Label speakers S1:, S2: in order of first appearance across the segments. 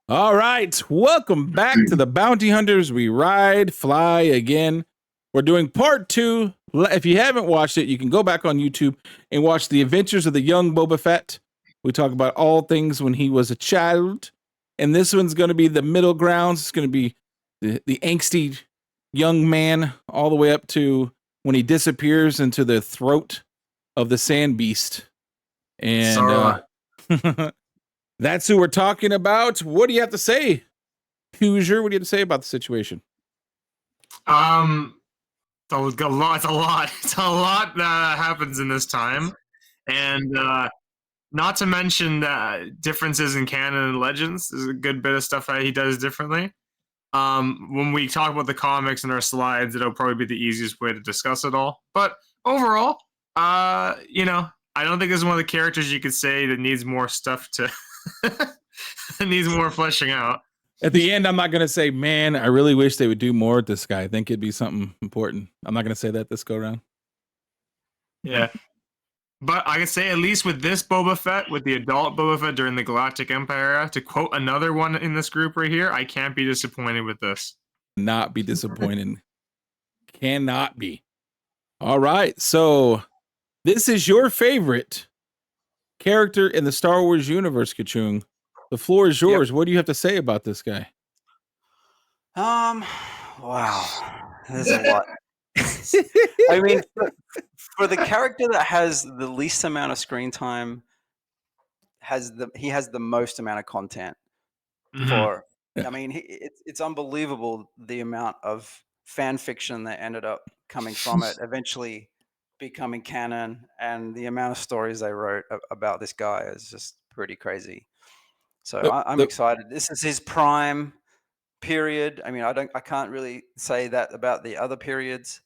S1: All right, welcome back to the Bounty Hunters. We ride, fly again. We're doing part 2. If you haven't watched it, you can go back on YouTube and watch the adventures of the young Boba Fett. We talk about all things when he was a child. And this one's going to be the middle grounds. It's going to be the angsty young man all the way up to when he disappears into the throat of the sand beast. And that's who we're talking about. What do you have to say, Hoosier? What do you have to say about the situation?
S2: It's a lot. It's a lot that happens in this time, and not to mention differences in canon and legends. There's a good bit of stuff that he does differently. When we talk about the comics and our slides, it'll probably be the easiest way to discuss it all. But overall, I don't think this is one of the characters you could say that needs more stuff to needs more fleshing out.
S1: At the end, I'm not going to say, man, I really wish they would do more with this guy. I think it'd be something important. I'm not going to say that this go around.
S2: Yeah. But I can say, at least with this Boba Fett, with the adult Boba Fett during the Galactic Empire era, to quote another one in this group right here, I can't be disappointed with this.
S1: Not be disappointed. Cannot be. All right. So this is your favorite character in the Star Wars universe, Kachung. The floor is yours. Yep. What do you have to say about this guy?
S3: Wow. There's a lot. I mean, for the character that has the least amount of screen time, he has the most amount of content. I mean, it's unbelievable the amount of fan fiction that ended up coming from it, eventually becoming canon, and the amount of stories they wrote about this guy is just pretty crazy. So I'm excited. This is his prime period. I mean, I can't really say that about the other periods.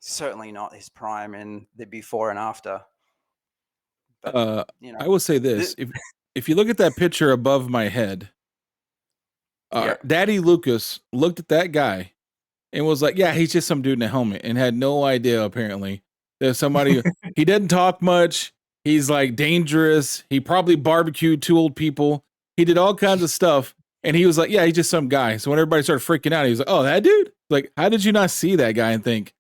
S3: Certainly not his prime in the before and after.
S1: But, I will say this: if you look at that picture above my head, Daddy Lucas looked at that guy and was like, "Yeah, he's just some dude in a helmet," and had no idea apparently there's somebody. He didn't talk much. He's like dangerous. He probably barbecued 2 old people. He did all kinds of stuff. And he was like, yeah, he's just some guy. So when everybody started freaking out, he was like, oh, that dude? Like, how did you not see that guy and think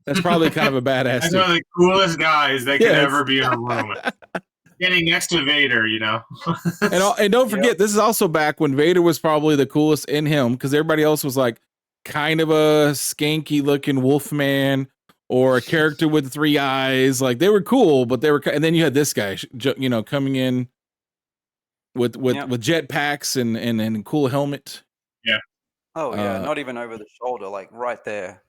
S1: that's probably kind of a badass
S2: That's one of the coolest guys that could ever be in a room. Getting next to Vader, you know.
S1: And don't forget, this is also back when Vader was probably the coolest in him, because everybody else was like kind of a skanky looking wolfman or a character with 3 eyes. Like, they were cool, but they were, and then you had this guy, coming in with jetpacks and cool helmet.
S2: Yeah.
S3: Oh yeah, not even over the shoulder, like right there.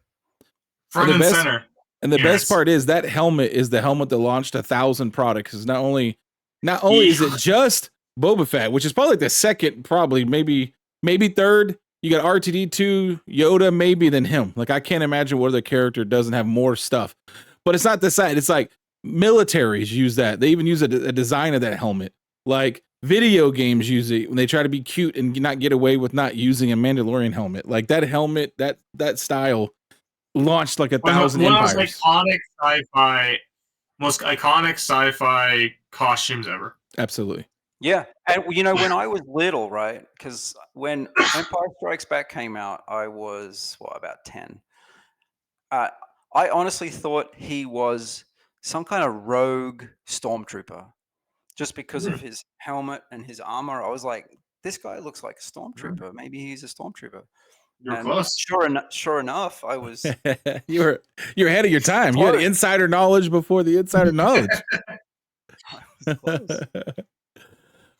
S2: Front and center.
S1: And the best part is that helmet is the helmet that launched 1,000 products. Because not only is it just Boba Fett, which is probably like the second, probably maybe third. You got R2-D2, Yoda, maybe than him. Like, I can't imagine what other character doesn't have more stuff. But it's not the side. It's like militaries use that. They even use a design of that helmet. Like, video games use it when they try to be cute and not get away with not using a Mandalorian helmet. Like, that helmet, that style launched like 1,000 empires.
S2: Most iconic sci-fi costumes ever.
S1: Absolutely.
S3: Yeah, and when I was little, right? Because when Empire Strikes Back came out, I was about 10. I honestly thought he was some kind of rogue stormtrooper, just because of his helmet and his armor. I was like, this guy looks like a stormtrooper. Maybe he's a stormtrooper.
S2: You're close.
S3: Sure enough, I was.
S1: You're ahead of your time. You had insider knowledge before the insider knowledge.
S3: I was close.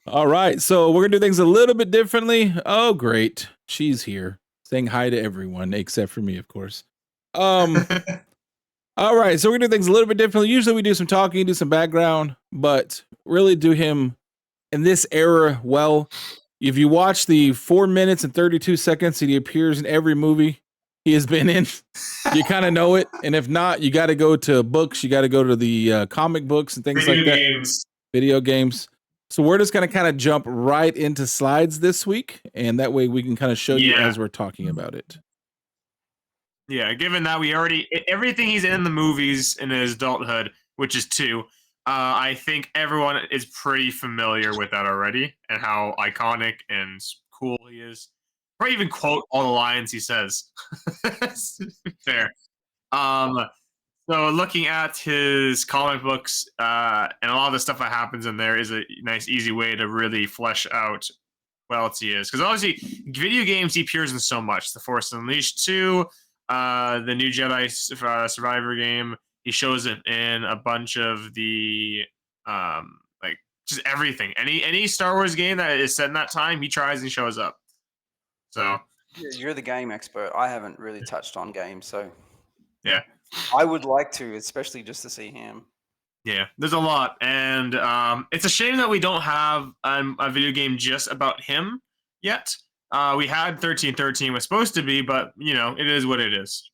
S1: All right, so we're gonna do things a little bit differently. Oh, great, she's here, saying hi to everyone except for me, of course. All right, so we're gonna do things a little bit differently. Usually we do some talking, do some background, but really do him in this era well. If you watch the 4 minutes and 32 seconds that he appears in every movie he has been in, you kind of know it. And if not, you got to go to books. You got to go to the comic books and things like that. Video games. So we're just going to kind of jump right into slides this week, and that way we can kind of show you as we're talking about it.
S2: Yeah, given that we already everything he's in the movies in his adulthood, which is 2, I think everyone is pretty familiar with that already, and how iconic and cool he is. Probably even quote all the lines he says. Fair. Um, so looking at his comic books and a lot of the stuff that happens in there is a nice, easy way to really flesh out what else he is. Because obviously, video games he appears in so much. The Force Unleashed 2, the new Jedi Survivor game. He shows it in a bunch of the like just everything. Any Star Wars game that is set in that time, he tries and shows up. So
S3: You're the game expert. I haven't really touched on games, so
S2: yeah.
S3: I would like to, especially just to see him.
S2: Yeah, there's a lot, and it's a shame that we don't have a video game just about him yet. We had 1313 was supposed to be, but you know, it is what it is.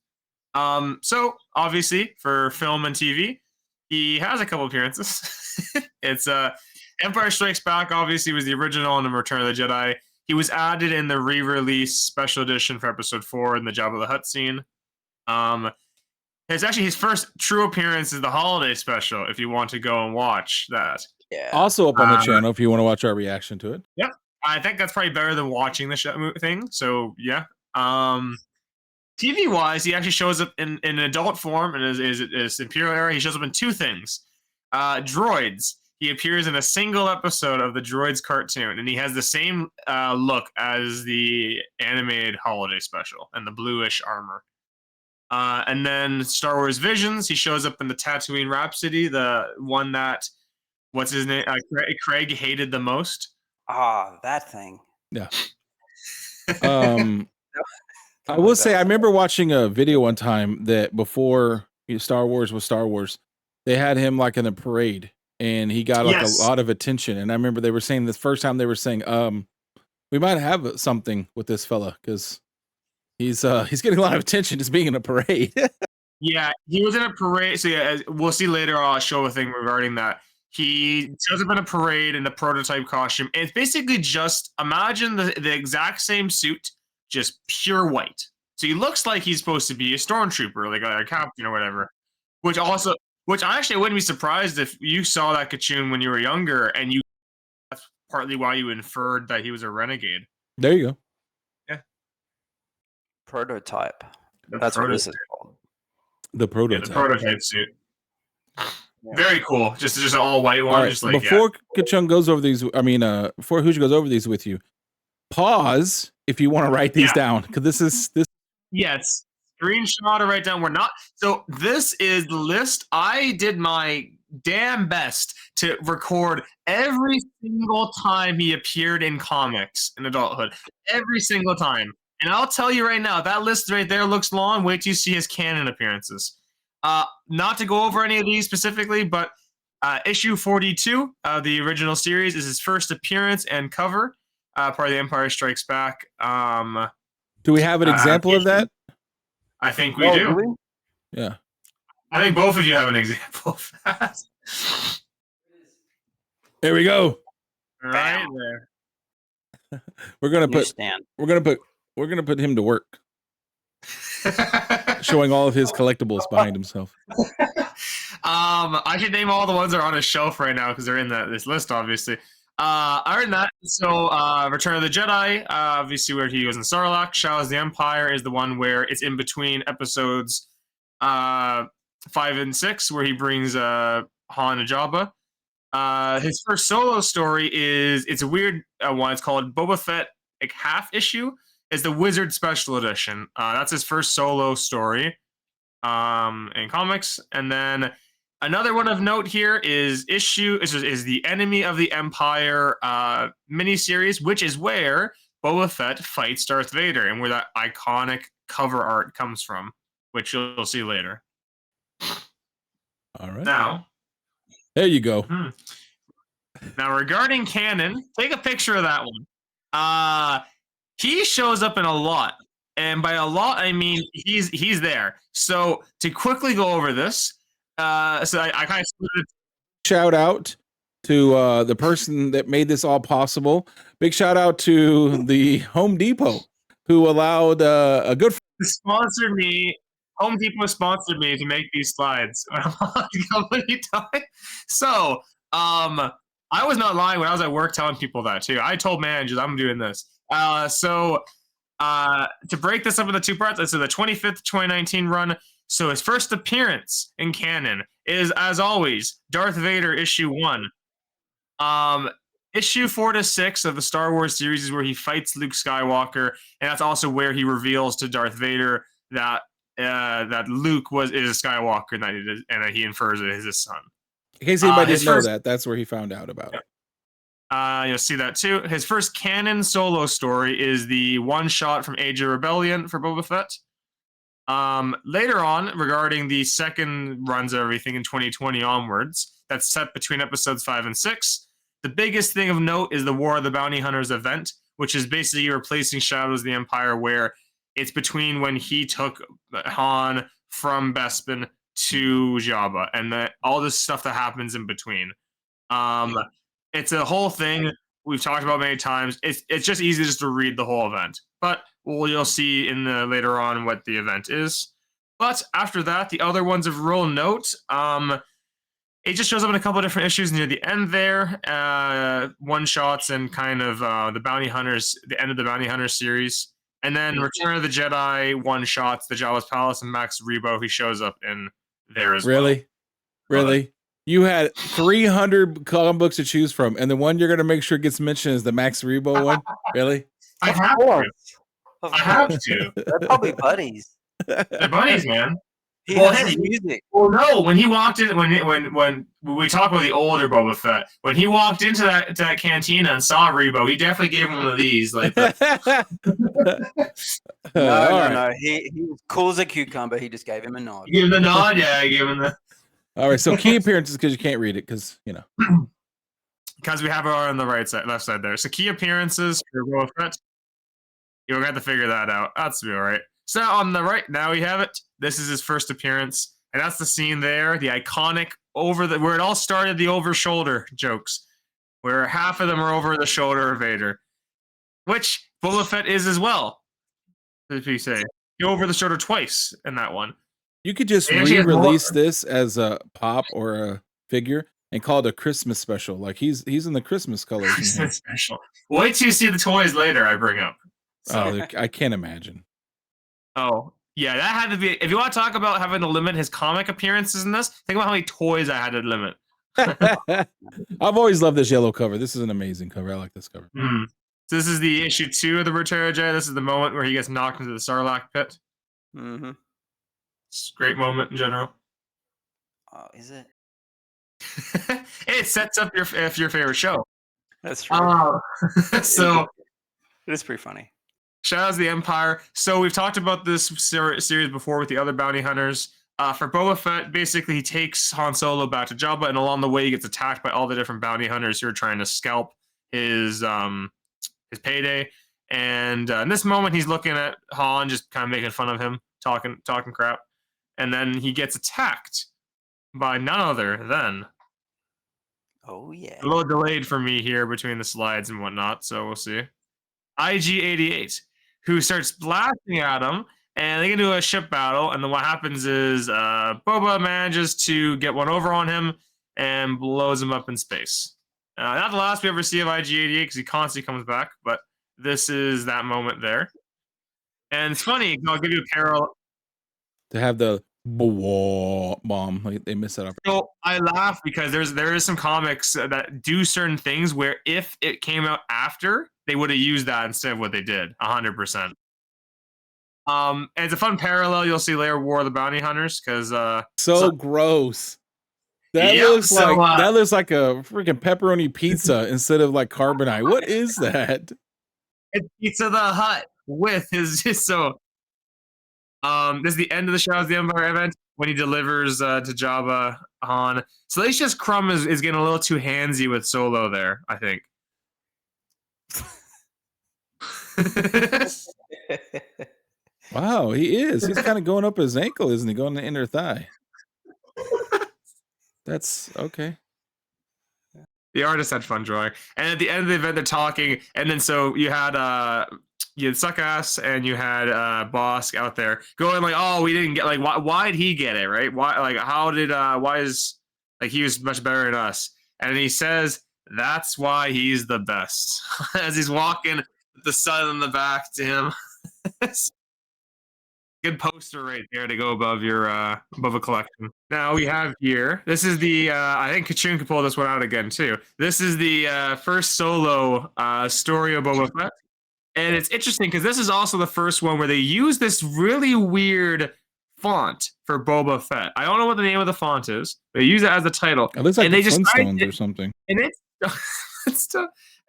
S2: So obviously for film and TV, he has a couple appearances. It's Empire Strikes Back obviously was the original, and Return of the Jedi. He was added in the re-release special edition for Episode 4 in the Jabba the Hutt scene. It's actually his first true appearance is the holiday special, if you want to go and watch that.
S3: Yeah.
S1: Also up on the channel if you want to watch our reaction to it.
S2: Yep. I think that's probably better than watching the show thing. So yeah. TV wise, he actually shows up in adult form in his Imperial era. He shows up in two things. Droids. He appears in a single episode of the Droids cartoon, and he has the same look as the animated holiday special and the bluish armor. And then Star Wars Visions, he shows up in the Tatooine Rhapsody, the one that, what's his name? Craig hated the most.
S3: Ah, that thing.
S1: Yeah. I will say, I remember watching a video one time that before Star Wars was Star Wars, they had him like in a parade, and he got like a lot of attention. And I remember they were saying this first time they were saying, we might have something with this fella because he's getting a lot of attention just being in a parade.
S2: Yeah, he was in a parade. So yeah, we'll see later. I'll show a thing regarding that. He shows up in a parade in the prototype costume. And it's basically just imagine the exact same suit, just pure white. So he looks like he's supposed to be a stormtrooper, like a captain or whatever. Which I actually wouldn't be surprised if you saw that Kachun when you were younger, and that's partly why you inferred that he was a renegade.
S1: There you go.
S2: Yeah.
S3: Prototype. That's what this is called.
S1: The prototype.
S2: Yeah, the prototype suit. Yeah. Very cool. Just an all white one.
S1: Right,
S2: just like,
S1: before Kachung goes over these, before Huja goes over these with you, pause if you want to write these down, because this is.
S2: Yes. Screenshot or write down. We're not. So this is the list. I did my damn best to record every single time he appeared in comics in adulthood. Every single time. And I'll tell you right now, that list right there looks long. Wait till you see his canon appearances. Not to go over any of these specifically, but issue 42 of the original series is his first appearance and cover, part of The Empire Strikes Back.
S1: Do we have an example of that?
S2: I think we do.
S3: Really?
S1: Yeah.
S2: I think both of you have an example of that.
S1: There we go.
S2: Right there.
S1: We're gonna put him to work. Showing all of his collectibles behind himself.
S2: I should name all the ones that are on his shelf right now because they're in this list, obviously. Other than that, so Return of the Jedi, obviously where he was in Sarlacc. Shadows of the Empire is the one where it's in between episodes 5 and 6, where he brings Han and Jabba. His first solo story it's a weird one. It's called Boba Fett, like half issue. Is the Wizard Special Edition. That's his first solo story in comics. And then another one of note here is the Enemy of the Empire miniseries, which is where Boba Fett fights Darth Vader and where that iconic cover art comes from, which you'll see later.
S1: All right.
S2: Now,
S1: there you go.
S2: Now, regarding canon, take a picture of that one. He shows up in a lot, and by a lot I mean he's there. So to quickly go over this, I kind of split it.
S1: Shout out to the person that made this all possible. Big shout out to the Home Depot who allowed a good
S2: Sponsored me Home Depot sponsored me to make these slides. Company time. So, I was not lying when I was at work telling people that too. I told managers I'm doing this. To break this up into two parts, so the 25th 2019 run. So his first appearance in canon is, as always, Darth Vader issue 1. Issue 4 to 6 of the Star Wars series is where he fights Luke Skywalker, and that's also where he reveals to Darth Vader that Luke is a Skywalker, and that he infers it is his son.
S1: In case anybody didn't know that, that's where he found out about it.
S2: You'll see that too. His first canon solo story is the one-shot from Age of Rebellion for Boba Fett. Later on, regarding the second runs of everything in 2020 onwards, that's set between episodes 5 and 6. The biggest thing of note is the War of the Bounty Hunters event, which is basically replacing Shadows of the Empire, where it's between when he took Han from Bespin to Jabba, and all this stuff that happens in between. It's a whole thing we've talked about many times. It's just easy just to read the whole event, but you'll see in the later on what the event is. But after that, the other ones of real note, it just shows up in a couple of different issues near the end there, one shots and kind of the Bounty Hunters, the end of the Bounty Hunter series, and then Return of the Jedi one shots, the Jabba's Palace, and Max Rebo, he shows up in there as well.
S1: Really? You had 300 comic books to choose from, and the one you're going to make sure gets mentioned is the Max Rebo one? Really?
S2: I have to.
S3: They're probably buddies.
S2: They're buddies, man.
S3: He has his music.
S2: Well, no, when he walked in, when we talk about the older Boba Fett, when he walked into that cantina and saw Rebo, he definitely gave him one of these. Like,
S3: no. He was cool as a cucumber. He just gave him a nod.
S2: Give him the nod, yeah. I gave him the.
S1: All right, so key appearances, because you can't read it, because
S2: because we have it on the left side there. So key appearances for Boba Fett. You're gonna have to figure that out. That's be all right. So on the right, now we have it. This is his first appearance, and that's the scene there, the iconic where it all started, the over shoulder jokes, where half of them are over the shoulder of Vader, which Boba Fett is as well. As we say, you over the shoulder twice in that one.
S1: You could just re-release this as a pop or a figure and call it a Christmas special. Like he's in the Christmas colors.
S2: Christmas special. Wait till you see the toys later. I bring up.
S1: So. Oh, I can't imagine.
S2: Oh, yeah, that had to be. If you want to talk about having to limit his comic appearances in this, think about how many toys I had to limit.
S1: I've always loved this yellow cover. This is an amazing cover. I like this cover.
S2: So this is the issue 2 of the Return of the Jedi. This is the moment where he gets knocked into the Sarlacc Pit.
S3: Mm-hmm.
S2: It's a great moment in general.
S3: Oh, is it?
S2: It sets up your favorite show.
S3: That's true.
S2: So
S3: it is pretty funny.
S2: Shadows of the Empire. So we've talked about this series before with the other bounty hunters. For Boba Fett, basically he takes Han Solo back to Jabba, and along the way he gets attacked by all the different bounty hunters who are trying to scalp his payday. And in this moment, he's looking at Han, just kind of making fun of him, talking crap. And then he gets attacked by none other than.
S3: Oh yeah.
S2: A little delayed for me here between the slides and whatnot, so we'll see. IG-88. Who starts blasting at him, and they get into a ship battle, and then what happens is Boba manages to get one over on him and blows him up in space. Not the last we ever see of IG-88, because he constantly comes back, but this is that moment there. And it's funny, I'll give you a parallel.
S1: To have the bomb, like they miss that up.
S2: So I laugh because there is some comics that do certain things where if it came out after, they would have used that instead of what they did, 100%. And it's a fun parallel you'll see later, War of the Bounty Hunters, because
S1: so gross. That looks like a freaking pepperoni pizza instead of like carbonite. What is that?
S2: It's Pizza the Hut with his so. This is the end of the Shadows of the Empire event when he delivers to Jabba Han. So it's just Crumb is getting a little too handsy with Solo there, I think.
S1: Wow, he is. He's kind of going up his ankle, isn't he? Going to the inner thigh. That's okay.
S2: The artist had fun drawing. And at the end of the event, they're talking. And then so you had you had Suckass and you had Bosk out there going like, oh, we didn't get like why did he get it, right? Why like how did why is like he was much better than us? And he says that's why he's the best as he's walking with the sun in the back to him. Good poster right there to go above your above a collection. Now we have here. This is the I think Kachun can pull this one out again too. This is the first solo story of Boba Fett. And it's interesting because this is also the first one where they use this really weird font for Boba Fett. I don't know what the name of the font is. They use it as the title.
S1: It looks like
S2: and
S1: the
S2: they just
S1: Flintstones or something.
S2: And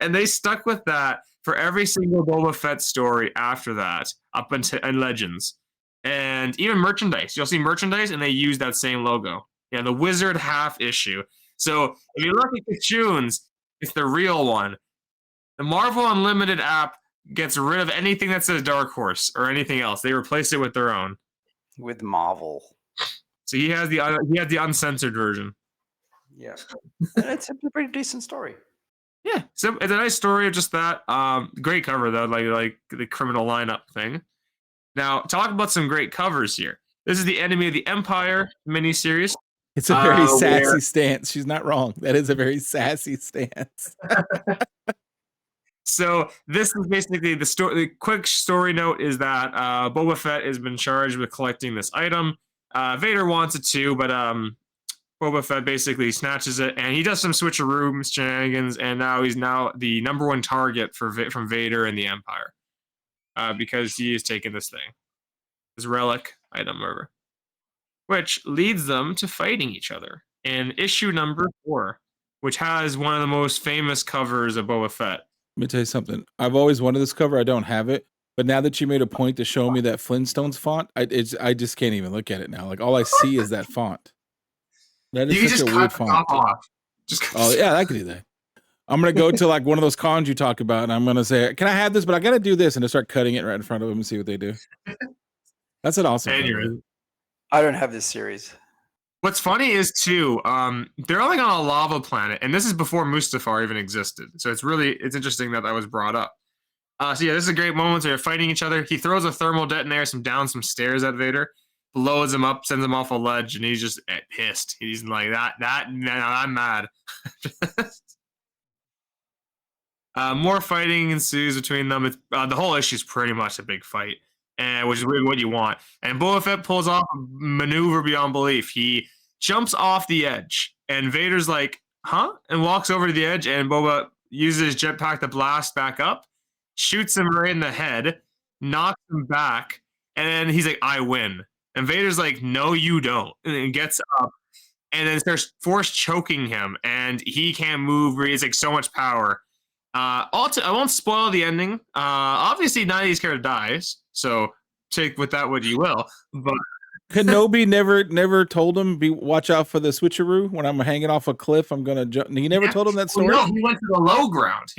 S2: and they stuck with that for every single Boba Fett story after that, up until and Legends, and even merchandise. You'll see merchandise, and they use that same logo. Yeah, the Wizard half issue. So if you look at the tunes, it's the real one. The Marvel Unlimited app gets rid of anything that says Dark Horse or anything else. They replace it with their own.
S3: With Marvel.
S2: So he has the uncensored version.
S3: Yeah, and it's a pretty decent story.
S2: Yeah, so it's a nice story of just that. Great cover though, like the criminal lineup thing. Now, talk about some great covers here. This is the Enemy of the Empire miniseries.
S1: It's a very sassy stance. She's not wrong. That is a very sassy stance.
S2: So this is basically the story. The quick story note is that Boba Fett has been charged with collecting this item. Vader wants it too, but Boba Fett basically snatches it, and he does some switcheroo shenanigans, and now he's the number one target from Vader and the Empire because he has taken this thing, this relic item, whatever, which leads them to fighting each other in issue number 4, which has one of the most famous covers of Boba Fett.
S1: Let me tell you something. I've always wanted this cover. I don't have it. But now that you made a point to show me that Flintstones font, I just can't even look at it now. Like, all I see is that font. That is such a weird font. Oh, yeah, I could do that. I'm going to go to, like, one of those cons you talk about, and I'm going to say, can I have this? But I got to do this, and just start cutting it right in front of them and see what they do. That's an awesome cover.
S3: I don't have this series.
S2: What's funny is too, they're like on a lava planet, and this is before Mustafar even existed. So it's interesting that was brought up. So yeah, this is a great moment. They're fighting each other. He throws a thermal detonator down some stairs at Vader, blows him up, sends him off a ledge, and he's just pissed. He's like, I'm mad. More fighting ensues between them. The whole issue is pretty much a big fight. And which is really what you want. And Boba Fett pulls off a maneuver beyond belief. He jumps off the edge, and Vader's like, huh? And walks over to the edge, and Boba uses his jetpack to blast back up, shoots him right in the head, knocks him back, and then he's like, I win. And Vader's like, no, you don't. And then gets up, and then starts force choking him, and he can't move. He's like so much power. I won't spoil the ending. Obviously, none of these characters dies, so take with that what you will. But
S1: Kenobi never told him, watch out for the switcheroo. When I'm hanging off a cliff, I'm gonna jump. He never told him that story.
S2: No, he went to the low ground.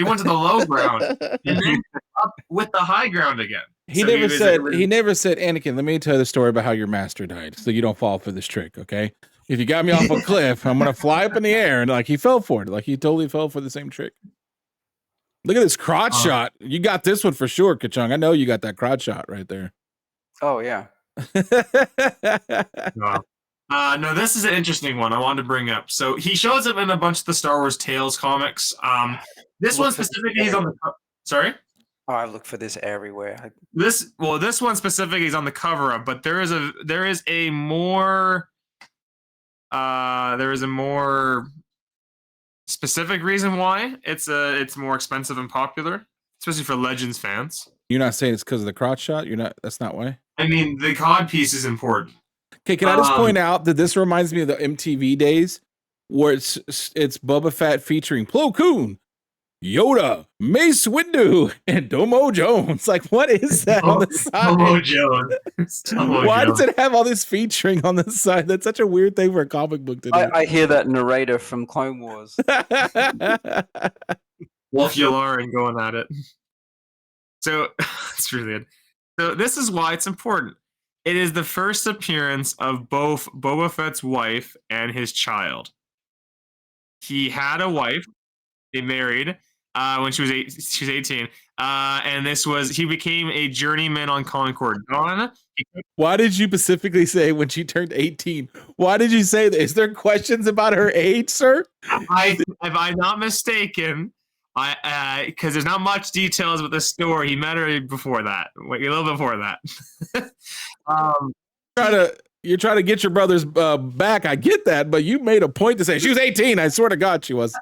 S2: And then up with the high ground again.
S1: He never said, Anakin, let me tell you the story about how your master died, so you don't fall for this trick, okay? If you got me off a cliff, I'm gonna fly up in the air, and like he fell for it, like he totally fell for the same trick. Look at this crotch shot. You got this one for sure, Kachung. I know you got that crotch shot right there.
S3: Oh, yeah.
S2: No, this is an interesting one I wanted to bring up. So he shows up in a bunch of the Star Wars Tales comics. This one specifically is on the sorry?
S3: Oh, I look for this everywhere.
S2: This one specifically is on the cover of, but there is a more specific reason why it's more expensive and popular, especially for Legends fans.
S1: You're not saying it's because of the crotch shot? That's not why?
S2: I mean, the cod piece is important.
S1: Okay, can I just point out that this reminds me of the MTV days where it's Boba Fett featuring Plo Koon, Yoda, Mace Windu, and Domo Jones. Like, what is that on the side?
S2: Domo Jones.
S1: Why does it have all this featuring on the side? That's such a weird thing for a comic book to do.
S3: I hear that narrator from Clone Wars.
S2: Wolf Yularen going at it. So it's really good. So this is why it's important. It is the first appearance of both Boba Fett's wife and his child. He had a wife. They married. when she was 18. And he became a journeyman on Concord Dawn.
S1: Why did you specifically say when she turned 18? Why did you say that? Is there questions about her age, sir?
S2: If I'm not mistaken, because there's not much details about the story. He met her before that, a little before that.
S1: You're trying to get your brother's back. I get that, but you made a point to say she was 18. I swear to God, she was.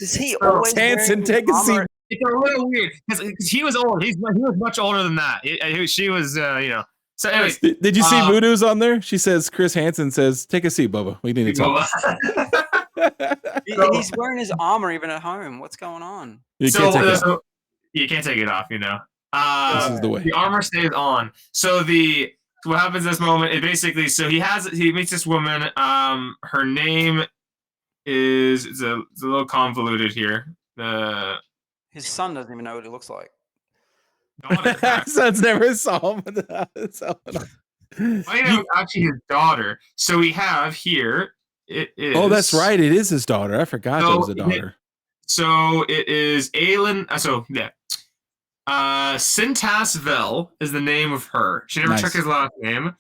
S3: Is he always
S1: Hanson, take a seat.
S2: It's a little weird because he was old. He was much older than that. She was, So, anyways,
S1: did you see Voodoo's on there? She says, Chris Hansen says, "Take a seat, Boba. We need to talk."
S3: He's wearing his armor even at home. What's going on?
S2: You can't take it off. You can't take it off.
S1: This is the way.
S2: The armor stays on. So what happens in this moment? It basically, he meets this woman. Her name is it's a little convoluted here.
S3: His son doesn't even know what it looks like.
S1: Son's never saw him.
S2: I know actually his daughter. So we have here. It is.
S1: Oh, that's right. It is his daughter. I forgot that was a daughter.
S2: So it is Aelin. Sintas Vel is the name of her. She never took his last name.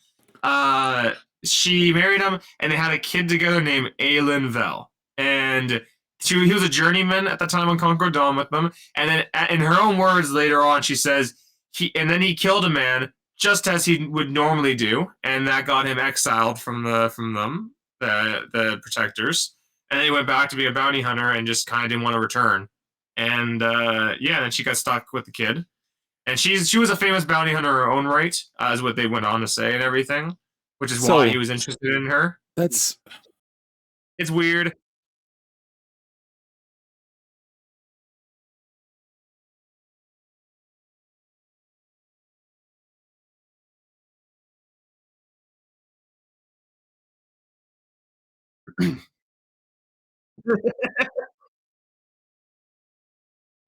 S2: She married him, and they had a kid together named Aelin Vel. And he was a journeyman at the time on Concord Dawn with them. And then, in her own words, later on, she says he killed a man just as he would normally do, and that got him exiled from them, the protectors. And then he went back to be a bounty hunter and just kind of didn't want to return. And then she got stuck with the kid. And she was a famous bounty hunter in her own right, is what they went on to say and everything, which is why he was interested in her.
S1: It's
S2: weird.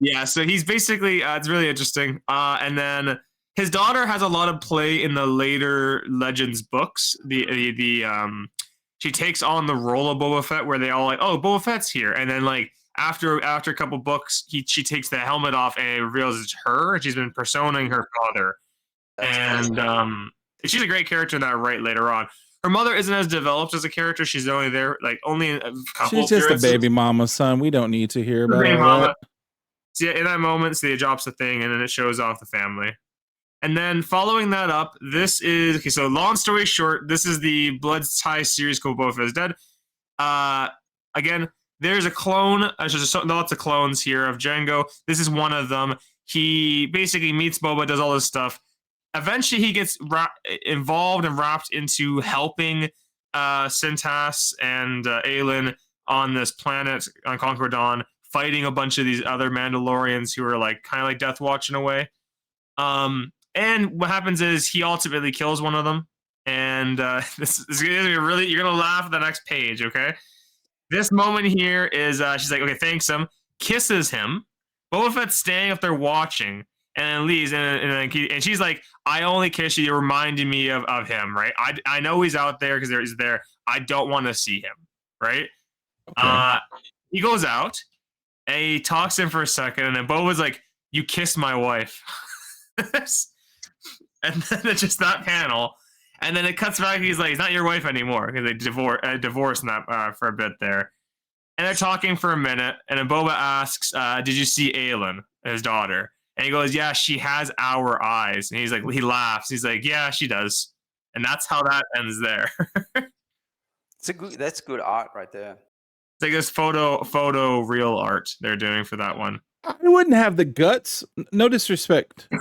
S2: Yeah, so he's basically it's really interesting. And then his daughter has a lot of play in the later Legends books. She takes on the role of Boba Fett, where they all like, oh, Boba Fett's here, and then like after a couple books, she takes the helmet off and it reveals it's her, and she's been personating her father. And she's a great character in that right later on. Her mother isn't as developed as a character. She's only there only a couple.
S1: She's just a baby mama, son. We don't need to hear about that.
S2: So in that moment, he drops the thing, and then it shows off the family. And then following that up, this is okay. So long story short, this is the Blood Tie series called Boba Fett is Dead. Again, there's a clone. There's lots of clones here of Jango. This is one of them. He basically meets Boba, does all this stuff. Eventually, he gets involved and wrapped into helping Sintas and Aelin on this planet on Concord Dawn, fighting a bunch of these other Mandalorians who are kind of like Death Watch in a way. And what happens is he ultimately kills one of them. And this is going to be really, you're going to laugh at the next page, okay? This moment here is she's like, okay, thanks him, kisses him. Boba Fett's standing up there watching, and then leaves, and she's like, I only kiss you, you're reminding me of him, right? I know he's out there because he's there. I don't want to see him, right? Okay. He goes out, and he talks to him for a second, and then Boba's like, you kissed my wife. And then it's just that panel, and then it cuts back. He's like, "It's not your wife anymore," because they divorced that for a bit there. And they're talking for a minute, and then Boba asks, "Did you see Aelin, his daughter?" And he goes, "Yeah, she has our eyes." And he's like, he laughs. He's like, "Yeah, she does." And that's how that ends there.
S3: That's good art right there.
S1: It's
S2: like this photo real art they're doing for that one.
S1: I wouldn't have the guts. No disrespect to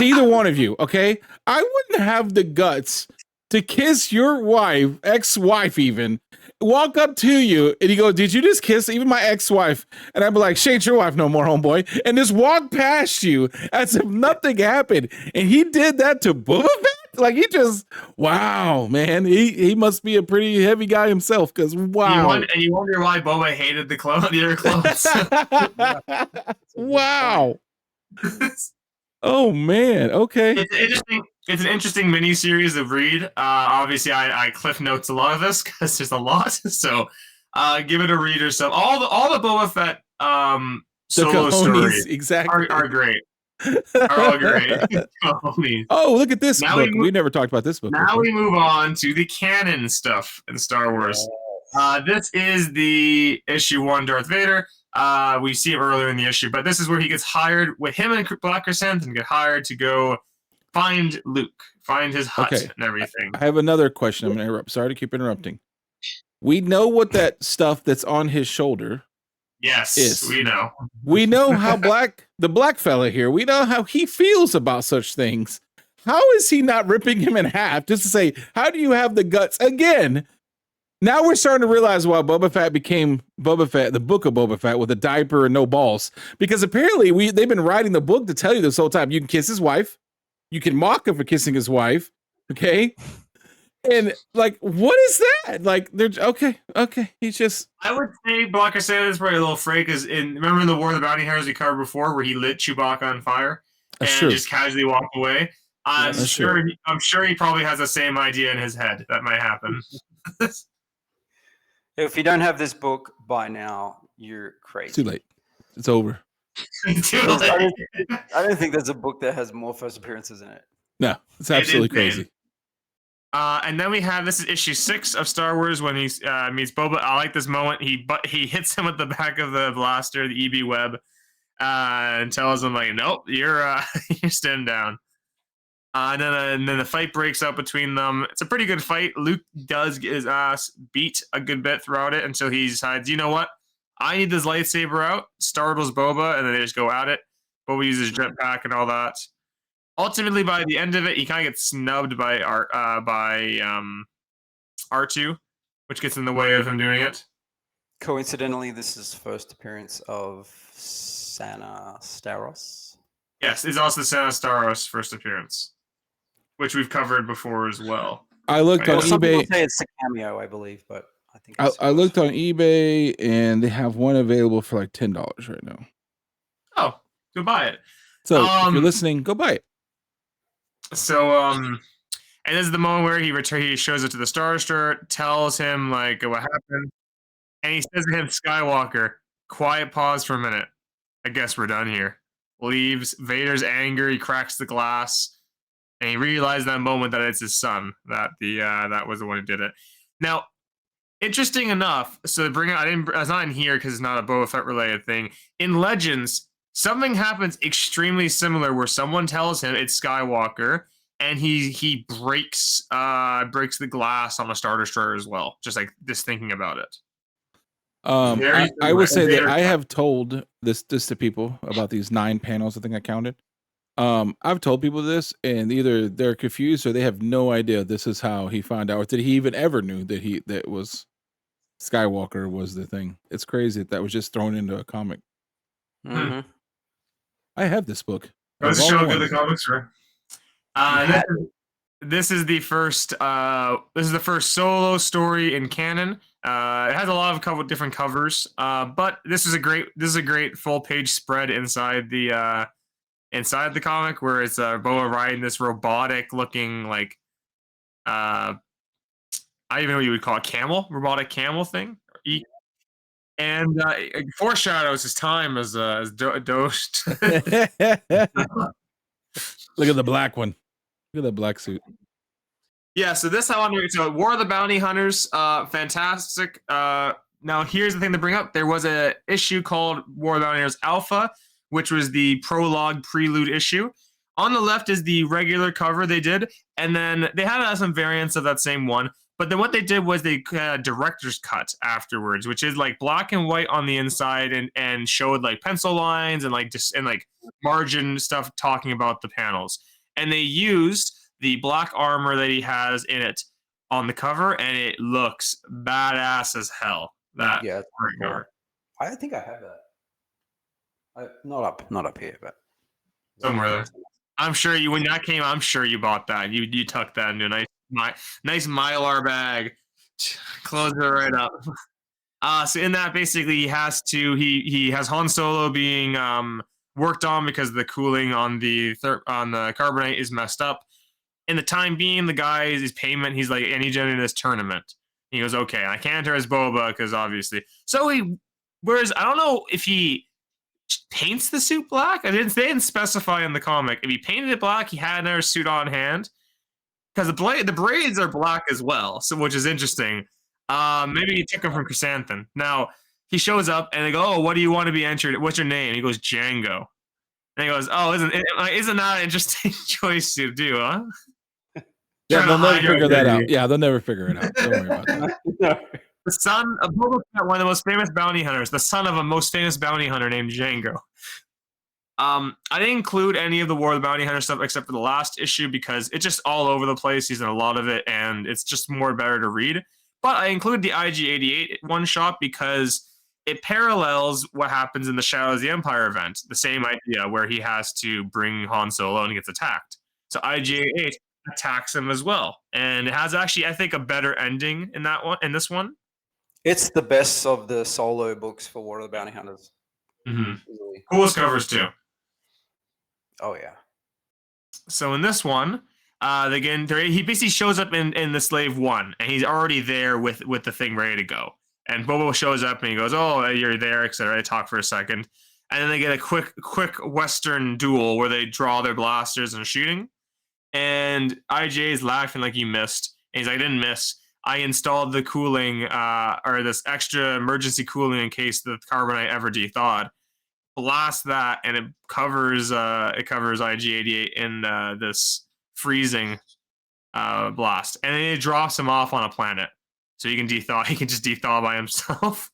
S1: either one of you, okay? I wouldn't have the guts to kiss your wife, ex-wife even, walk up to you, and he goes, did you just kiss even my ex-wife? And I'd be like, she ain't your wife no more, homeboy. And just walk past you as if nothing happened. And he did that to Boba Fett? Like, he just, wow, man. He must be a pretty heavy guy himself, because wow.
S2: And you wonder why Boba hated the other clones.
S1: Wow. Oh, man. Okay.
S2: It's an interesting mini-series to read. Obviously, I cliff notes a lot of this because there's a lot. So Give it a read or something. All the Boba Fett solo
S1: cojones,
S2: stories
S1: exactly.
S2: are great. Are all great. Cojones.
S1: Oh, look at this
S2: Now
S1: book. We never talked about this book.
S2: Now we move on to the canon stuff in Star Wars. This is the issue 1 Darth Vader. We see him earlier in the issue, but this is where he gets hired with him and Black Chrysanthemum get hired to go find Luke, find his hut and everything.
S1: I have another question. I'm going to interrupt. Sorry to keep interrupting. We know what that stuff that's on his shoulder
S2: is. We know.
S1: We know how the black fella here, we know how he feels about such things. How is he not ripping him in half just to say, how do you have the guts again? Now we're starting to realize why Boba Fett became Boba Fett, the book of Boba Fett with a diaper and no balls. Because apparently they've been writing the book to tell you this whole time. You can kiss his wife. You can mock him for kissing his wife. Okay. And like, what is that? Like, they're okay. He's just.
S2: I would say Black Chrysanthemum is probably a little afraid because remember in the War of the Bounty Hunters we covered before where he lit Chewbacca on fire and just casually walked away. I'm sure he probably has the same idea in his head that might happen.
S3: If you don't have this book by now, you're crazy.
S1: Too late. It's over.
S3: I don't think there's a book that has more first appearances in it.
S1: No, it's absolutely crazy.
S2: And then we have, this is issue 6 of Star Wars when he meets Boba. I like this moment. He hits him with the back of the blaster, the EB web, and tells him like, "Nope, you're standing down." And then the fight breaks out between them. It's a pretty good fight. Luke does get his ass beat a good bit throughout it until he decides, you know what? I need this lightsaber out. Startles Boba, and then they just go at it. Boba uses jetpack and all that. Ultimately, by the end of it, he kind of gets snubbed by R2, which gets in the way of him doing it.
S3: Coincidentally, this is first appearance of Sana Staros.
S2: Yes, it's also Sana Staros' first appearance, which we've covered before as well.
S1: I looked on
S3: Some
S1: eBay.
S3: people say it's a cameo, I believe, but I think
S1: I looked on eBay and they have one available for like $10 right now.
S2: Oh, go buy it.
S1: So if you're listening, go buy it.
S2: So and this is the moment where he shows it to the Star Destroyer, tells him like what happened, and he says to him, "Skywalker, quiet pause for a minute. I guess we're done here." Leaves. Vader's anger. He cracks the glass, and he realized that moment that it's his son. That that was the one who did it. Now, interesting enough. So to bring it, it's not in here because it's not a Boba Fett related thing. In Legends, something happens extremely similar where someone tells him it's Skywalker, and he breaks the glass on the Star Destroyer as well. Just thinking about it.
S1: I would say that I have told this to people about these 9 panels. I think I counted. I've told people this, and either they're confused or they have no idea this is how he found out, or did he even ever knew that was Skywalker was the thing. It's crazy that was just thrown into a comic.
S3: Mm-hmm.
S1: I have this book.
S2: Let's show how good the comics are. This is the first solo story in canon. It has a lot of different covers, but this is a great full page spread inside the comic where it's Boba riding this robotic looking like I don't even know what you would call it, robotic camel thing, and it foreshadows his time as Dost.
S1: Look at the black one. Look at that black suit.
S2: Yeah, so War of the Bounty Hunters, fantastic. Now, here's the thing to bring up. There was a issue called War of the Bounty Hunters Alpha, which was the prologue prelude issue. On the left is the regular cover they did, and then they had some variants of that same one. But then what they did was they director's cut afterwards, which is like black and white on the inside and showed like pencil lines and like margin stuff talking about the panels. And they used the black armor that he has in it on the cover, and it looks badass as hell. I
S3: think I have that. Not up here, but
S2: somewhere there. I'm sure you, when that came, I'm sure you bought that. You tucked that into a nice Mylar bag. Close it right up. So in that, basically, he has Han Solo being worked on because the cooling on the carbonite is messed up. In the time being, the guy, his payment, he's like, I need you in this tournament. He goes, okay. I can't enter as Boba because obviously. So he wears, I don't know if he paints the suit black. They didn't specify in the comic. If he painted it black, he had another suit on hand. Because the braids are black as well, so which is interesting. Maybe he took them from Chrysanthemum. Now, he shows up and they go, oh, what do you want to be entered? What's your name? And he goes, Django. And he goes, oh, isn't that an interesting choice to do, huh?
S1: Yeah, they'll never figure that out. Yeah, they'll never figure it out. Don't worry about that.
S2: No. The son of Boba Fett, one of the most famous bounty hunters, the son of a most famous bounty hunter named Django. I didn't include any of the War of the Bounty Hunter stuff except for the last issue because it's just all over the place. He's in a lot of it, and it's just more better to read. But I include the IG-88 one-shot because it parallels what happens in the Shadows of the Empire event, the same idea where he has to bring Han Solo and he gets attacked. So IG-88 attacks him as well, and it has actually, I think, a better ending in that one. In this one,
S3: it's the best of the solo books for War of the Bounty Hunters.
S2: Mm-hmm. Coolest covers too.
S3: Oh yeah.
S2: So in this one, again, he basically shows up in the Slave 1, and he's already there with the thing ready to go. And Boba shows up and he goes, "Oh, you're there," etc. They talk for a second, and then they get a quick Western duel where they draw their blasters and shooting. And IJ is laughing like you missed. And he's like, "I didn't miss. I installed the cooling, or this extra emergency cooling in case the carbonite ever de-thawed." Blast that, and it covers IG-88 in this freezing blast, and then it drops him off on a planet, so he can de-thaw. He can just de-thaw by himself.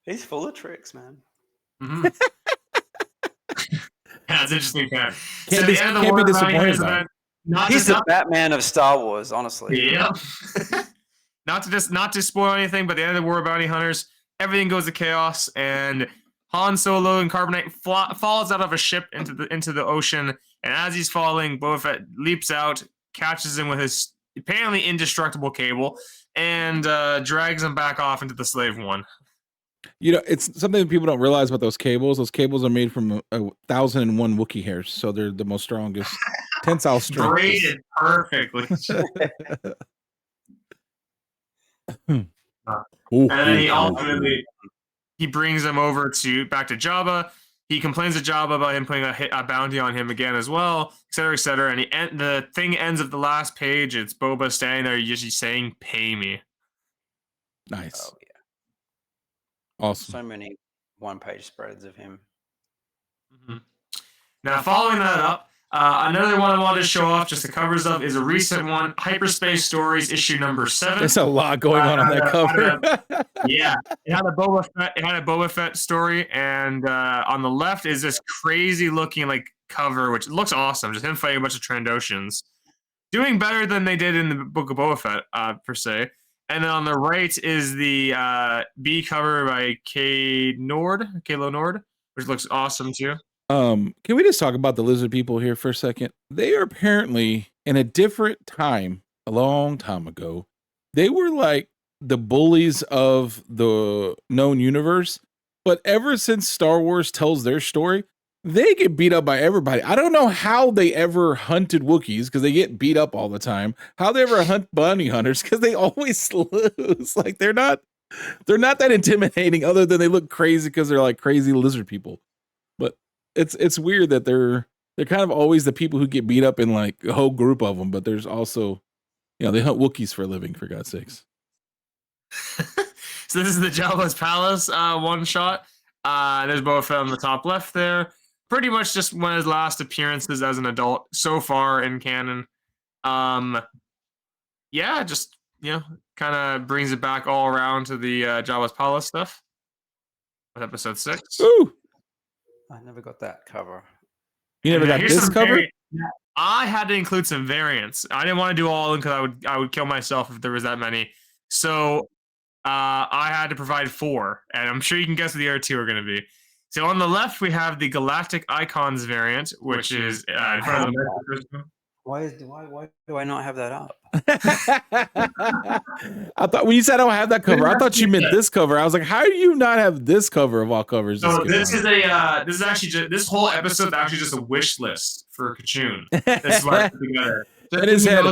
S3: He's full of tricks, man.
S2: Mm-hmm. That's interesting.
S1: Can't be disappointed by him.
S3: He's the Batman of Star Wars, honestly.
S2: Yeah. Not to spoil anything, but at the end of the War of Bounty Hunters, everything goes to chaos, and Han Solo and Carbonite falls out of a ship into the ocean. And as he's falling, Boba Fett leaps out, catches him with his apparently indestructible cable, and drags him back off into the Slave 1.
S1: You know, it's something people don't realize about those cables. Those cables are made from 1,001 Wookiee hairs, so they're the most strongest tensile strength.
S2: Braided perfectly. And then he ultimately brings him over back to Jabba. He complains to Jabba about him putting a bounty on him again as well, etc., etc. And the thing ends at the last page. It's Boba standing there, usually saying, "Pay me."
S1: Nice.
S3: Oh
S1: yeah. Awesome.
S3: So many one-page spreads of him.
S2: Mm-hmm. Now, following that up, another one I wanted to show off, just the covers of, is a recent one, Hyperspace Stories, issue number 7.
S1: There's a lot going on that cover.
S2: Yeah, it had a Boba Fett story, and on the left is this crazy looking like cover, which looks awesome. Just him fighting a bunch of Trandoshans, doing better than they did in the Book of Boba Fett, per se. And then on the right is the B cover by Kalo Nord, which looks awesome too.
S1: Can we just talk about the lizard people here for a second? They are apparently in a different time, a long time ago. They were like the bullies of the known universe, but ever since Star Wars tells their story, they get beat up by everybody. I don't know how they ever hunted Wookiees because they get beat up all the time. How they ever hunt bounty hunters because they always lose. Like they're not that intimidating, other than they look crazy because they're like crazy lizard people. But it's weird that they're kind of always the people who get beat up in like a whole group of them. But there's also, they hunt Wookiees for a living, for God's sakes.
S2: So this is the Jabba's Palace one shot. There's Boba Fett on the top left there. Pretty much just one of his last appearances as an adult so far in canon. Yeah, just kind of brings it back all around to the Jabba's Palace stuff with episode 6.
S1: Ooh,
S3: I never got that cover.
S1: You never got this cover?
S2: I had to include some variants. I didn't want to do all of them because I would kill myself if there was that many. So I had to provide 4, and I'm sure you can guess what the other 2 are going to be. So on the left, we have the Galactic Icons variant, which is in front of the
S3: Why do I not have that up?
S1: I thought when you said I don't have that cover, I thought you meant this cover. I was like, how do you not have this cover of all covers?
S2: So this is actually this whole episode is actually just a wish list for Kachun. This is what I put together.
S1: In his head.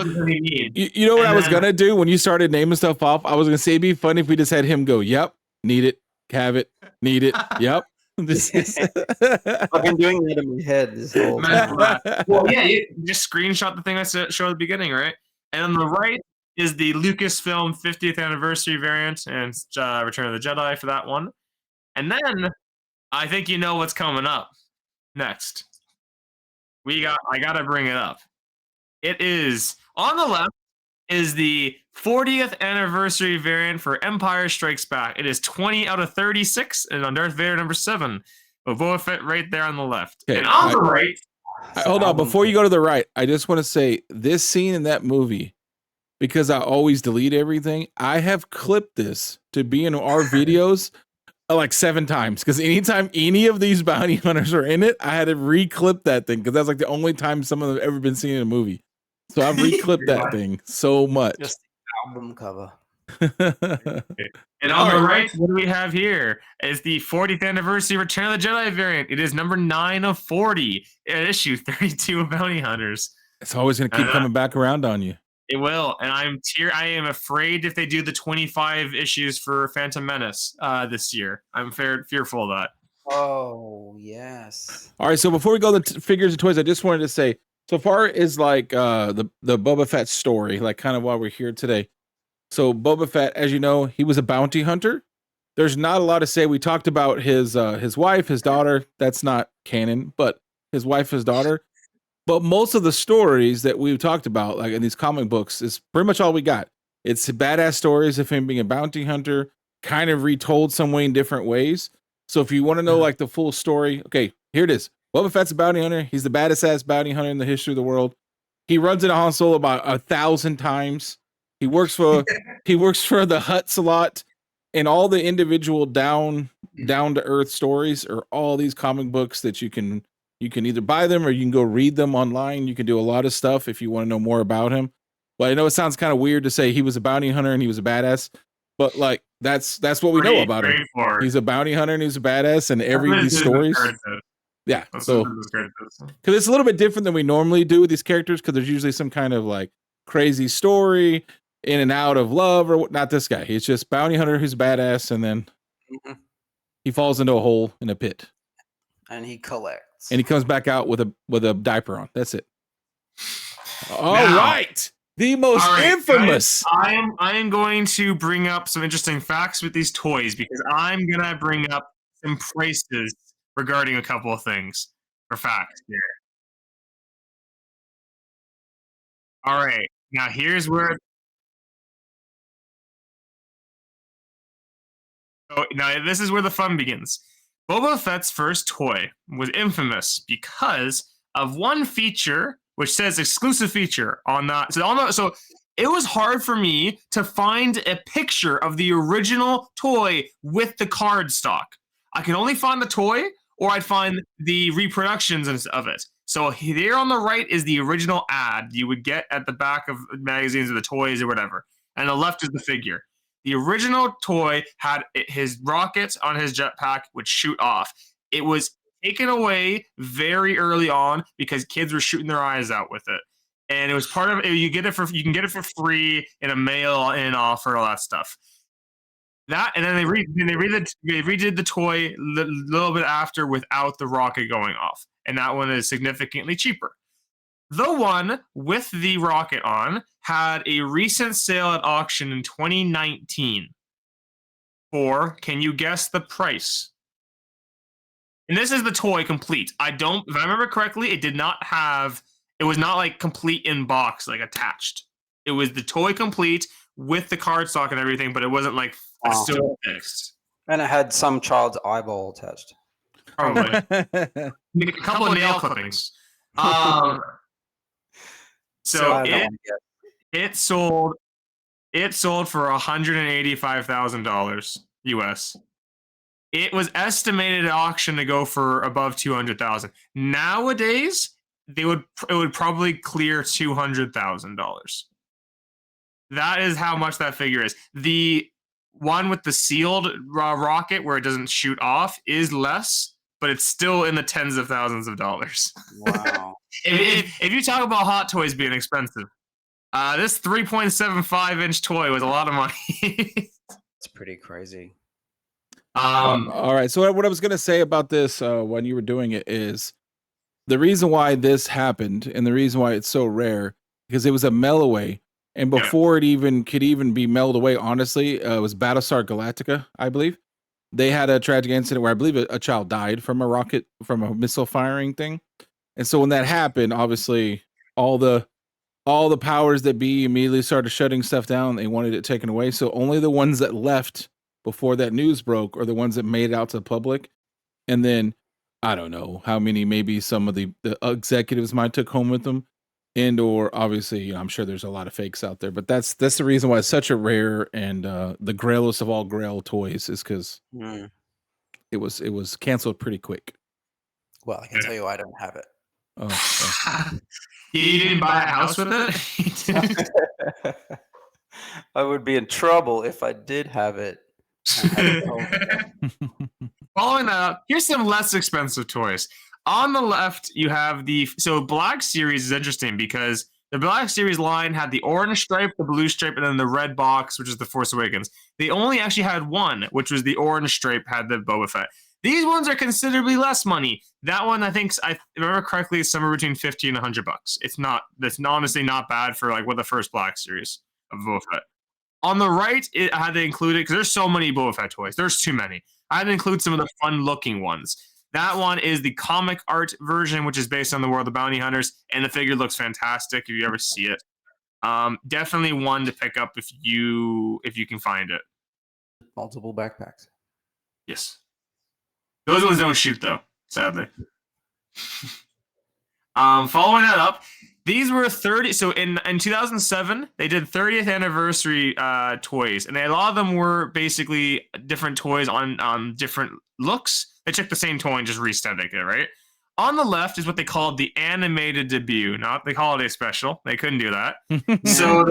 S2: You
S1: You know what I was gonna do when you started naming stuff off? I was gonna say it'd be funny if we just had him go, "Yep, need it, have it, need it, yep."
S3: I've been doing that in my head this whole time.
S2: Well, yeah, you just screenshot the thing I showed at the beginning, right? And on the right is the Lucasfilm 50th anniversary variant and Return of the Jedi for that one. And then I think you know what's coming up next. I gotta bring it up. It is on the left is the 40th anniversary variant for Empire Strikes Back. It is 20 out of 36, and on Darth Vader number 7. Boba Fett right there on the left.
S1: Okay,
S2: and on the right.
S1: Hold on, before you go to the right, I just want to say this scene in that movie, because I always delete everything, I have clipped this to be in our videos like 7 times, because anytime any of these bounty hunters are in it, I had to re-clip that thing, because that's like the only time some of them have ever been seen in a movie. So I've re-clipped that thing so much.
S3: Just the album cover.
S2: And on the right, what do we have here? Is the 40th anniversary Return of the Jedi variant. It is number 9 of 40 at issue 32 of Bounty Hunters.
S1: It's always going to keep coming back around on you.
S2: It will, and I am afraid if they do the 25 issues for Phantom Menace this year, I'm fearful of that.
S3: Oh yes.
S1: All right, so before we go to figures and toys, I just wanted to say, so far is like the Boba Fett story, like kind of why we're here today. So Boba Fett, as you know, he was a bounty hunter. There's not a lot to say. We talked about his wife, his daughter. That's not canon, but his wife, his daughter. But most of the stories that we've talked about, like in these comic books, is pretty much all we got. It's badass stories of him being a bounty hunter, kind of retold some way in different ways. So if you want to know like the full story, okay, here it is. Boba Fett's a bounty hunter. He's the baddest ass bounty hunter in the history of the world. He runs into Han Solo about 1,000 times. He works for the Hutts a lot, and all the individual down to earth stories are all these comic books that you can either buy them or you can go read them online. You can do a lot of stuff if you want to know more about him. But I know it sounds kind of weird to say he was a bounty hunter and he was a badass, but like that's what we know about him. He's a bounty hunter and he's a badass, and every these stories. Yeah, so because it's a little bit different than we normally do with these characters, because there's usually some kind of like crazy story in and out of love or not. This guy, he's just bounty hunter who's badass, and then he falls into a hole in a pit,
S3: and he collects,
S1: and he comes back out with a diaper on. That's it. All right, the most infamous.
S2: Guys, I am going to bring up some interesting facts with these toys, because I'm gonna bring up some prices regarding a couple of things for facts here. All right, now here's where. So now this is where the fun begins. Boba Fett's first toy was infamous because of one feature which says exclusive feature on that. So it was hard for me to find a picture of the original toy with the card stock. I could only find the toy, or I'd find the reproductions of it. So here on the right is the original ad you would get at the back of magazines or the toys or whatever. And the left is the figure. The original toy had his rockets on his jetpack would shoot off. It was taken away very early on because kids were shooting their eyes out with it. And it was part of you can get it for free in a mail-in offer, all that stuff. That, and then they redid the toy a little bit after without the rocket going off, and that one is significantly cheaper. The one with the rocket on had a recent sale at auction in 2019 for, can you guess the price? And this is the toy complete. If I remember correctly, it was not like complete in box, like attached. It was the toy complete with the cardstock and everything, but it wasn't like still fixed.
S3: And it had some child's eyeball attached.
S2: Probably. A couple of nail clippings. So it sold for $185,000 US. It was estimated at auction to go for above $200,000. Nowadays, it would probably clear $200,000. That is how much that figure is. The one with the sealed rocket where it doesn't shoot off is less, but it's still in the tens of thousands of dollars.
S3: Wow.
S2: if you talk about Hot Toys being expensive, this 3.75-inch toy was a lot of money.
S3: It's pretty crazy.
S1: All right. So what I was gonna say about this when you were doing it is the reason why this happened and the reason why it's so rare because it was a mail away, and before it even could be mailed away, honestly, it was Battlestar Galactica, I believe. They had a tragic incident where I believe a child died from a missile firing thing, and so when that happened, obviously all the powers that be immediately started shutting stuff down. They wanted it taken away, so only the ones that left before that news broke are the ones that made it out to the public. And then I don't know how many, maybe some of the executives might took home with them, and or obviously, I'm sure there's a lot of fakes out there. But that's the reason why it's such a rare and the grailest of all grail toys is because it was canceled pretty quick.
S3: Well, I can tell you I don't have it.
S1: Oh,
S2: you didn't buy a house with it?
S3: I would be in trouble if I did have it.
S2: Following that up, here's some less expensive toys. On the left, you have so Black Series is interesting because the Black Series line had the orange stripe, the blue stripe, and then the red box, which is the Force Awakens. They only actually had one, which was the orange stripe, had the Boba Fett. These ones are considerably less money. That one, I think, I remember correctly, is somewhere between $50 and $100. That's honestly not bad for like what the first Black Series of Boba Fett. On the right, I had to include it because there's so many Boba Fett toys. There's too many. I had to include some of the fun-looking ones. That one is the comic art version, which is based on the World of Bounty Hunters, and the figure looks fantastic if you ever see it. Definitely one to pick up if you can find it.
S3: Multiple backpacks.
S2: Yes. Those ones don't shoot though, sadly. Following that up, these were 30. So in 2007, they did 30th anniversary toys, and a lot of them were basically different toys on different looks. They took the same toy and just re-aesthetic it, right? On the left is what they called the animated debut, not the holiday special. They couldn't do that. So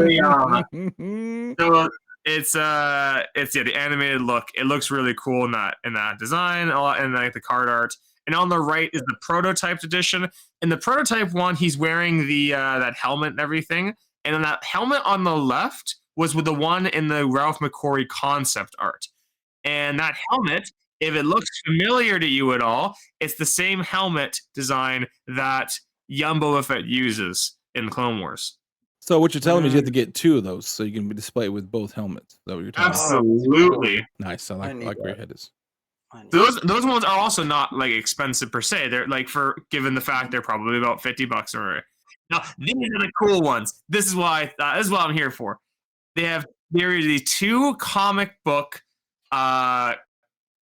S2: it's the animated look. It looks really cool in that design, and like the card art. And on the right is the prototype edition. In the prototype one, he's wearing the that helmet and everything. And then that helmet on the left was with the one in the Ralph McQuarrie concept art. And that helmet, if it looks familiar to you at all, it's the same helmet design that young Boba Fett uses in Clone Wars.
S1: So what you're telling me is you have to get two of those so you can display it with both helmets. Is that what you're telling me?
S2: Absolutely.
S1: Nice. I like where your head is.
S2: Those ones are also not like expensive per se. They're like, for given the fact they're probably about $50 or. Now these are the cool ones. This is why this is what I'm here for. There are these two comic book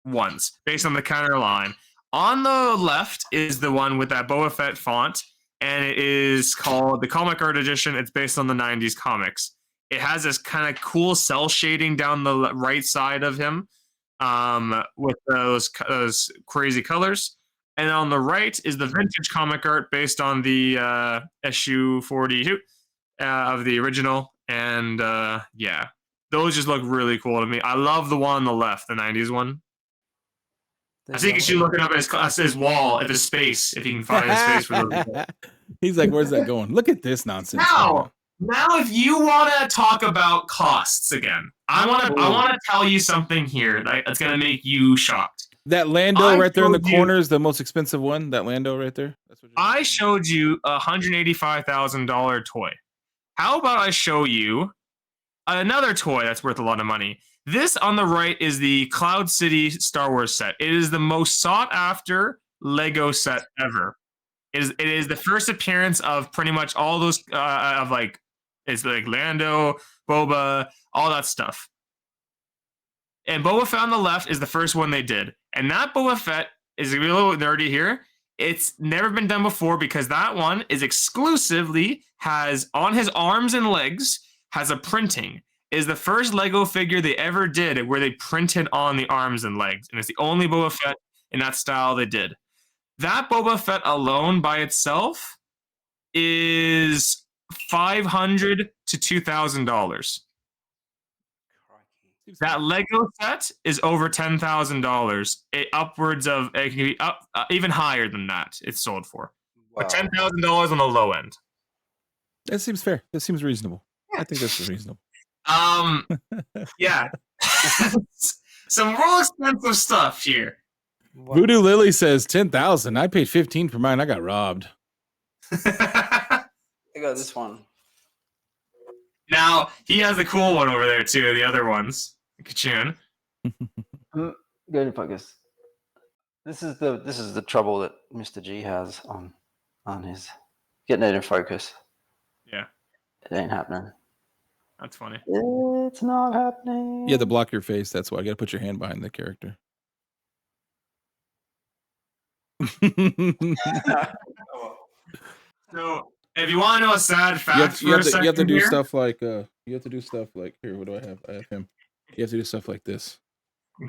S2: ones based on the counter line. On the left is the one with that Boba Fett font, and it is called the Comic Art Edition. It's based on the 90s comics. It has this kind of cool cell shading down the right side of him. With those crazy colors. And on the right is the vintage comic art based on the issue 42 of the original. And yeah, those just look really cool to me. I love the one on the left, the 90s one. I think you should look it up as his wall, at his space, if you can find his space for those.
S1: He's like, where's that going? Look at this nonsense.
S2: Now, if you want to talk about costs again, I want to tell you something here that's going to make you shocked.
S1: That Lando right there in the corner is the most expensive one. That Lando right there. That's what
S2: I showed you a $185,000 toy. How about I show you another toy that's worth a lot of money? This on the right is the Cloud City Star Wars set. It is the most sought after Lego set ever. It is the first appearance of pretty much all those it's like Lando, Boba, all that stuff. And Boba Fett on the left is the first one they did. And that Boba Fett is a little nerdy here. It's never been done before because that one is exclusively has on his arms and legs has a printing. It is the first Lego figure they ever did where they printed on the arms and legs. And it's the only Boba Fett in that style they did. That Boba Fett alone by itself is $500 to $2,000. That Lego set is over $10,000. It can be up even higher than that. It's sold for. but
S3: Wow.
S2: $10,000 on the low end.
S1: That seems fair. That seems reasonable. I think that's reasonable.
S2: Yeah. Some real expensive stuff here.
S3: Wow.
S1: Voodoo Lily says 10,000. I paid 15 for mine. I got robbed.
S3: I got this one.
S2: Now he has the cool one over there too. The other ones, Kachun.
S3: Go to focus. This is the trouble that Mr. G has on his getting it in focus.
S2: Yeah,
S3: It ain't happening.
S2: that's funny.
S3: It's not happening.
S1: You have to block your face. That's why you got to put your hand behind the character.
S2: So, if you want to know a sad fact,
S1: you have to do stuff like here. What do I have? I have him. You have to do stuff like this.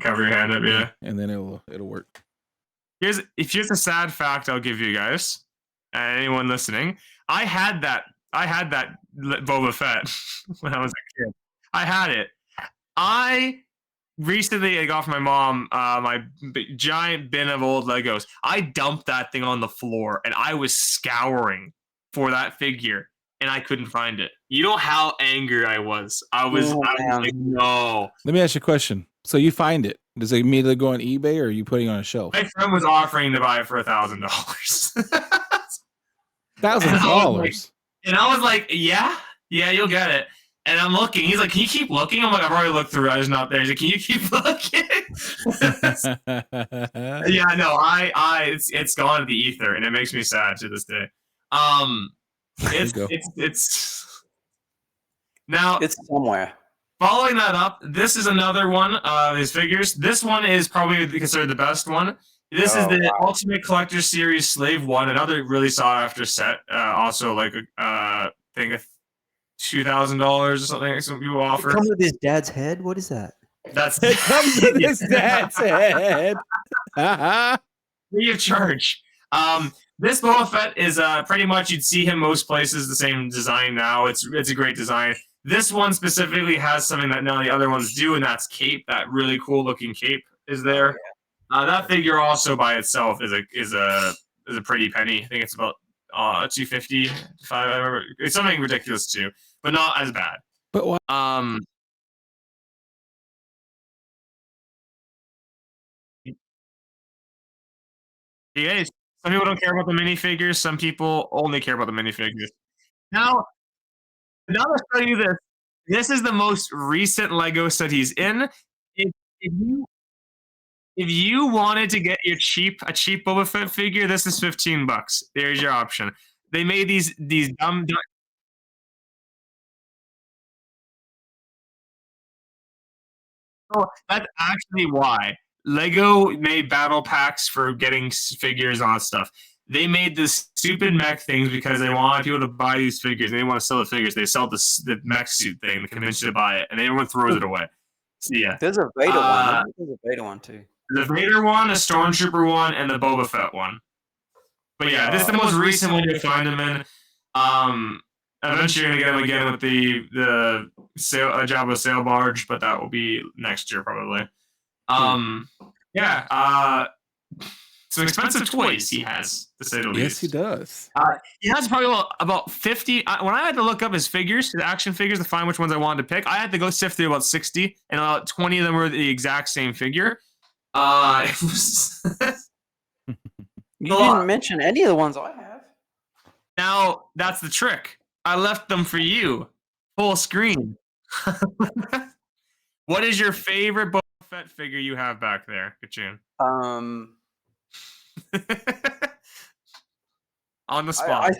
S2: Cover your hand up, yeah.
S1: And then it'll work.
S2: Here's a sad fact I'll give you guys. Anyone listening, I had that Boba Fett when I was a kid. I had it. I recently got from my mom my giant bin of old Legos. I dumped that thing on the floor and I was scouring for that figure and I couldn't find it. You know how angry I was. I was like, no.
S1: Let me ask you a question. So you find it. Does it immediately go on eBay or are you putting it on a shelf?
S2: My friend was offering to buy it for $1,000.
S1: $1,000.
S2: And I was like, yeah, you'll get it. And I'm looking. He's like, can you keep looking? I'm like, I've already looked through it. It's not there. He's like, can you keep looking? Yeah, no, it's gone to the ether, and it makes me sad to this day. It's now
S3: it's somewhere.
S2: Following that up, this is another one of his figures. This one is probably considered the best one. This is the Ultimate Collector Series Slave 1, another really sought after set. Also, like I think $2,000 or something. Some people offer.
S4: It comes with his dad's head. What is that?
S2: That's
S1: It comes with his dad's head.
S2: Free of charge. This Boba Fett is pretty much you'd see him most places the same design now. It's a great design. This one specifically has something that none of the other ones do, and that's cape. That really cool looking cape is there. That figure also by itself is a pretty penny. I think it's about $250. I remember it's something ridiculous too, but not as bad.
S1: But why?
S2: Yeah, some people don't care about the minifigures. Some people only care about the minifigures. Now let's tell you this. This is the most recent Lego set he's in. If you wanted to get a cheap Boba Fett figure, this is $15. There's your option. They made these dumb. Oh, that's actually why Lego made battle packs for getting figures on stuff. They made this stupid mech things because they wanted people to buy these figures. They didn't want to sell the figures. They sell the mech suit thing to convince you to buy it, and everyone throws it away. So yeah,
S3: There's a Vader one. There's a Vader one too.
S2: The Vader one, a Stormtrooper one, and the Boba Fett one. But yeah, this is the most recent one you find them in. Eventually, you're gonna get them again with the Jabba sail barge, but that will be next year probably. Some expensive toys he has, to say the least.
S1: Yes, he does.
S2: He has probably about 50. When I had to look up his figures, his action figures, to find which ones I wanted to pick, I had to go sift through about 60, and about 20 of them were the exact same figure. It was
S3: You didn't mention any of the ones I have.
S2: Now, that's the trick. I left them for you. Full screen. What is your favorite Boba Fett figure you have back there, Kachun? On the spot.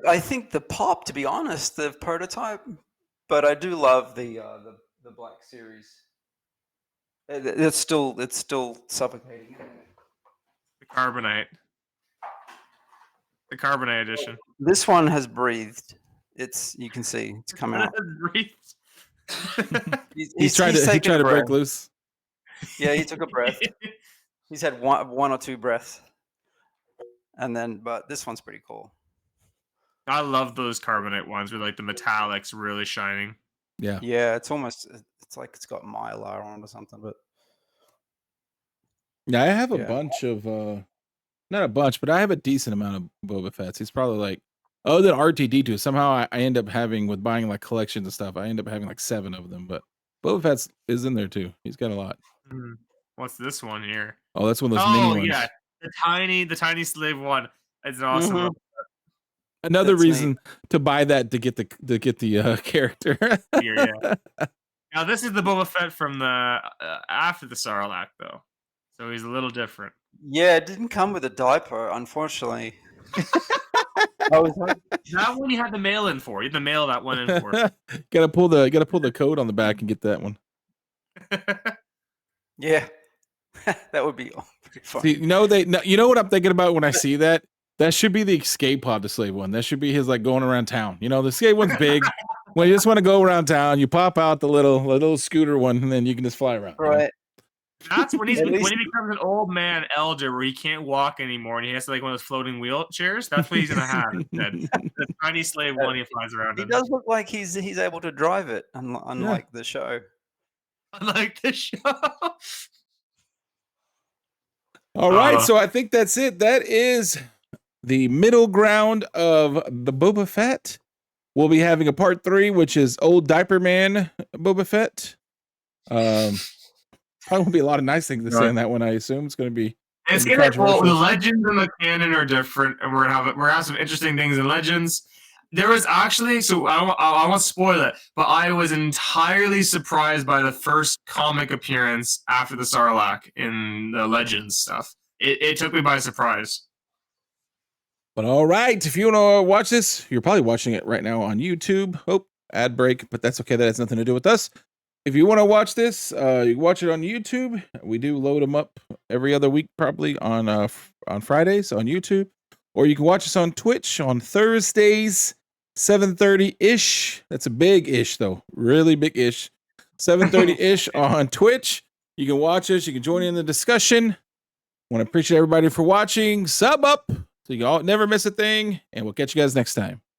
S3: I think the pop, to be honest, the prototype, but I do love the Black Series. It's still suffocating.
S2: The Carbonite. The Carbonite edition.
S3: This one has breathed. You can see it's coming out.
S1: He tried to break loose.
S3: Yeah, he took a breath. He's had one or two breaths, but this one's pretty cool.
S2: I love those Carbonite ones where like the metallics really shining.
S1: Yeah.
S3: Yeah, it's like it's got Mylar on or something, but
S1: yeah, I have a bunch of Not a bunch, but I have a decent amount of Boba Fett's. He's probably like, other than R2D2, somehow I end up having, with buying like collections and stuff, I end up having like 7 of them. But Boba Fett's is in there too. He's got a lot.
S2: What's this one here?
S1: Oh, that's one of those mini ones.
S2: Yeah, the tiny slave one. It's an awesome.
S3: Mhm.
S1: Another
S3: That's
S1: reason to buy that to get the character.
S2: Yeah. Now this is the Boba Fett from the after the Sarlacc though, so he's a little different.
S3: Yeah, it didn't come with a diaper, unfortunately. I was like,
S2: That one you had to mail in for. You had to mail that one in for.
S1: gotta pull the code on the back and get that one.
S3: yeah, that would be fun.
S1: See, you know what I'm thinking about when I see that? That should be the escape pod, the slave one. That should be his like going around town. You know, the escape one's big. When you just want to go around town, you pop out the little scooter one, and then you can just fly around.
S3: Right.
S2: That's when he becomes an old man elder where he can't walk anymore and he has to like one of those floating wheelchairs. That's what he's gonna have instead. The tiny slave one he flies around
S3: He
S2: in.
S3: does look like he's able to drive it, unlike the show.
S2: Unlike the show.
S1: All right, so I think that's it. That is the middle ground of the Boba Fett. We'll be having a part 3, which is old diaper man Boba Fett. Probably won't be a lot of nice things to say on that one. I assume it's going to be.
S2: It's gonna. Well, the legends and the canon are different, and we're gonna have some interesting things in legends. There was actually, so I won't spoil it, but I was entirely surprised by the first comic appearance after the Sarlacc in the legends stuff. It took me by surprise.
S1: But all right, if you want to watch this, you're probably watching it right now on YouTube. Oh, ad break, but that's okay. That has nothing to do with us. If you want to watch this, you can watch it on YouTube. We do load them up every other week, probably on Fridays on YouTube, or you can watch us on Twitch on Thursdays, 7:30-ish. That's a big-ish though, really big-ish. 7:30-ish on Twitch. You can watch us. You can join in the discussion. Want to appreciate everybody for watching. Sub up so you all never miss a thing, and we'll catch you guys next time.